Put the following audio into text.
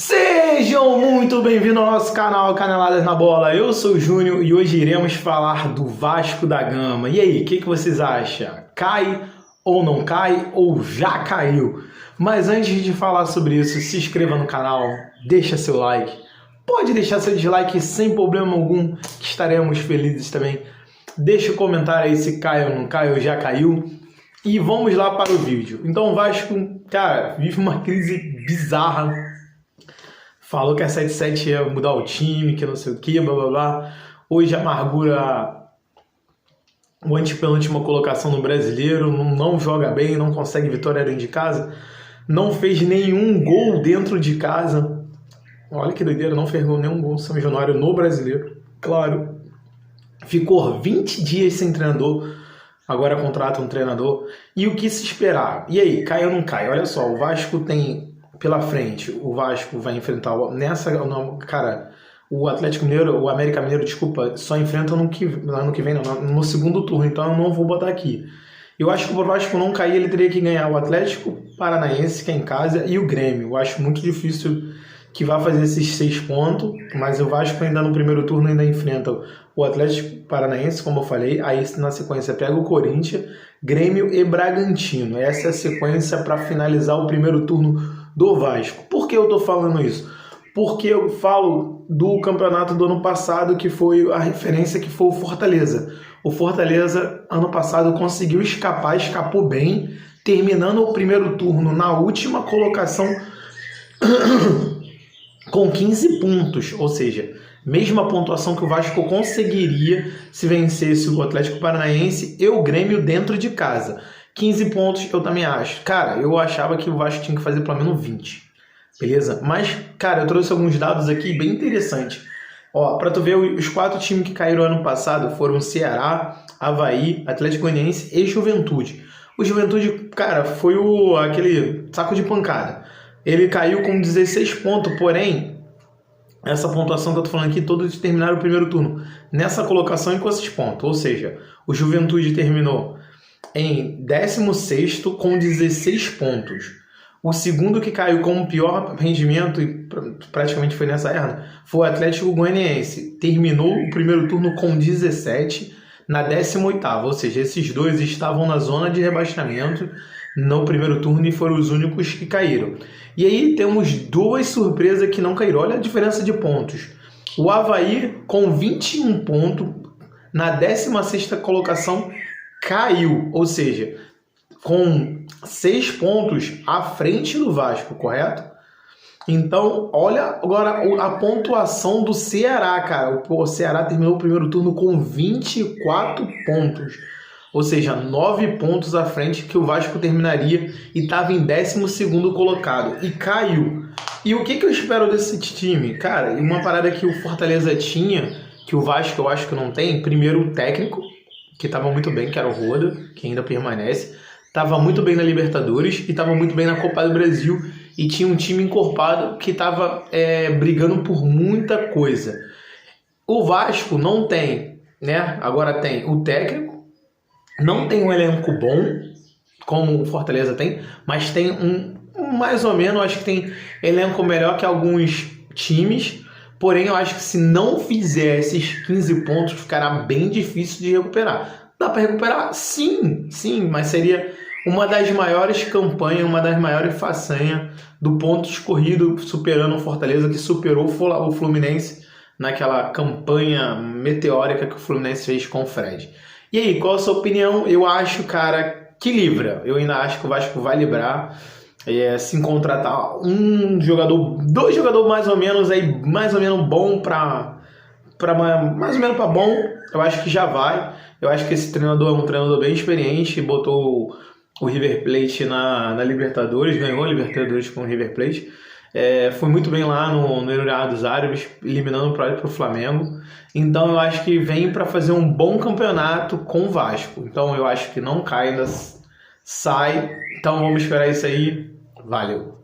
Sejam muito bem-vindos ao nosso canal Caneladas na Bola. Eu sou o Júnior e hoje iremos falar do Vasco da Gama. E aí, o que vocês acham? Cai ou não cai ou já caiu? Mas antes de falar sobre isso, se inscreva no canal, deixa seu like. Pode deixar seu dislike sem problema algum, que estaremos felizes também. Deixa o comentário aí se cai ou não cai ou já caiu. E vamos lá para o vídeo. Então o Vasco, cara, vive uma crise bizarra. Falou que a 7-7 ia mudar o time, que não sei o que, blá blá blá. Hoje amargura o antepenúltima colocação no Brasileiro, não joga bem, não consegue vitória dentro de casa, não fez nenhum gol dentro de casa. Olha que doideira, não fez nenhum gol São Januário no Brasileiro. Claro, ficou 20 dias sem treinador, agora contrata um treinador. E o que se esperar? E aí, cai ou não cai? Olha só, o Vasco tem pela frente, o Vasco vai enfrentar o Atlético Mineiro, o América Mineiro, desculpa, só enfrenta no que vem, não, no segundo turno, então eu não vou botar aqui. Eu acho que o Vasco não cair, ele teria que ganhar o Atlético Paranaense, que é em casa, e o Grêmio. Eu acho muito difícil que vá fazer esses 6 pontos, mas o Vasco ainda no primeiro turno ainda enfrenta o Atlético Paranaense, como eu falei, aí na sequência pega o Corinthians, Grêmio e Bragantino. Essa é a sequência para finalizar o primeiro turno do Vasco. Por que eu tô falando isso? Porque eu falo do campeonato do ano passado, que foi a referência, que foi o Fortaleza. O Fortaleza, ano passado, conseguiu escapou bem, terminando o primeiro turno na última colocação com 15 pontos, ou seja, mesma pontuação que o Vasco conseguiria se vencesse o Atlético Paranaense e o Grêmio dentro de casa. 15 pontos eu também acho. Cara, eu achava que o Vasco tinha que fazer pelo menos 20. Beleza? Mas, cara, eu trouxe alguns dados aqui bem interessantes. Ó, pra tu ver, os 4 times que caíram ano passado foram Ceará, Avaí, Atlético Goianiense e Juventude. O Juventude, cara, foi aquele saco de pancada. Ele caiu com 16 pontos, porém, essa pontuação que eu tô falando aqui, todos terminaram o primeiro turno nessa colocação com esses pontos. Ou seja, o Juventude terminou em 16º com 16 pontos. O segundo que caiu com o pior rendimento, e praticamente foi nessa erra, foi o Atlético Goianiense. Terminou o primeiro turno com 17 na 18ª. Ou seja, esses dois estavam na zona de rebaixamento no primeiro turno e foram os únicos que caíram. E aí temos 2 surpresas que não caíram. Olha a diferença de pontos. O Avaí, com 21 pontos, na 16ª colocação, caiu. Ou seja, com 6 pontos à frente do Vasco, correto? Então, olha agora a pontuação do Ceará, cara. O Ceará terminou o primeiro turno com 24 pontos. Ou seja, 9 pontos à frente que o Vasco terminaria e estava em 12º colocado. E caiu. E o que eu espero desse time? Cara, uma parada que o Fortaleza tinha, que o Vasco eu acho que não tem. Primeiro, o técnico, que estava muito bem, que era o Roda, que ainda permanece. Estava muito bem na Libertadores e estava muito bem na Copa do Brasil. E tinha um time encorpado que estava brigando por muita coisa. O Vasco não tem, né? Agora tem o técnico. Não tem um elenco bom, como o Fortaleza tem, mas tem mais ou menos, acho que tem elenco melhor que alguns times, porém eu acho que se não fizer esses 15 pontos, ficará bem difícil de recuperar. Dá para recuperar? Sim, mas seria uma das maiores campanhas, uma das maiores façanhas do ponto escorrido, superando o Fortaleza, que superou o Fluminense naquela campanha meteórica que o Fluminense fez com o Fred. E aí, qual a sua opinião? Eu acho, cara, que livra. Eu ainda acho que o Vasco vai livrar. Se contratar um jogador, 2 jogadores mais ou menos bom mais ou menos para bom, eu acho que já vai. Eu acho que esse treinador é um treinador bem experiente, botou o River Plate na Libertadores, ganhou a Libertadores com o River Plate. Foi muito bem lá no Emirados Árabes, eliminando para o Flamengo. Então eu acho que vem para fazer um bom campeonato com o Vasco. Então eu acho que não cai, ainda sai. Então vamos esperar isso aí. Valeu!